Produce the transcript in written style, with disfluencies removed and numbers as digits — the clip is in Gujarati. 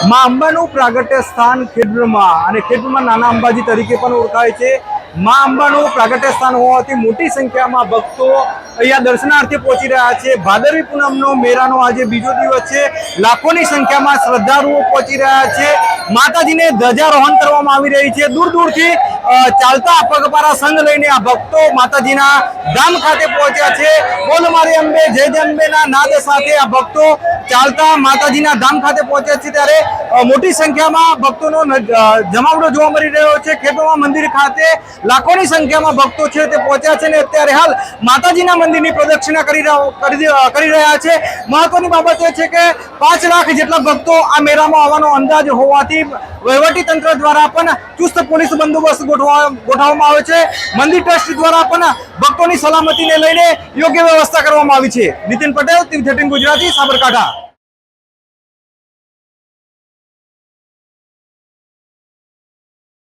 માં અંબાનું પ્રાગટ્ય સ્થાન ખેડબ્રહ્મા અને ખેડબ્રહ્મા નાના અંબાજી તરીકે પણ ઓળખાય છે। માં અંબાનું પ્રાગટ્ય સ્થાન હોવાથી મોટી સંખ્યામાં ભક્તો અહીંયા દર્શનાર્થે પહોંચી રહ્યા છે। ભાદરવી પૂનમનો મેળાનો આજે બીજો દિવસ છે। લાખોની સંખ્યામાં શ્રદ્ધાળુઓ પહોંચી રહ્યા છે। માતાજીને ધ્વજારોહણ કરવામાં આવી રહી છે। દૂર દૂરથી ચાલતા પગપાળા સંઘ લઈને આ ભક્તો માતાજીના ધામ ખાતે પહોંચ્યા છે। બોલ મારી અંબે જય જય અંબેના નાદ સાથે આ ભક્તો ચાલતા માતાજીના ધામ ખાતે પહોંચ્યા છે। ત્યારે મોટી સંખ્યામાં ભક્તોનો જમાવડો જોવા મળી રહ્યો છે। ખેડબ્રહ્મા મંદિર ખાતે લાખોની સંખ્યામાં ભક્તો છે તે પહોંચ્યા છે અને અત્યારે હાલ માતાજીના મંદિરની પ્રદક્ષિણા કરી રહ્યા છે। મહત્વની બાબત એ છે કે 5 લાખ જેટલા ભક્તો આ મેળામાં આવવાનો અંદાજ હોવાથી વહીવટી તંત્ર દ્વારા પણ ચુસ્ત પોલીસ બંદોબસ્ત ગોઠવવામાં આવે છે। મંદિર ટ્રસ્ટ દ્વારા પણ ભક્તોની સલામતીને લઈને યોગ્ય વ્યવસ્થા કરવામાં આવી છે। નીતિન પટેલ, TV13 ગુજરાતી, સાબરકાંઠા।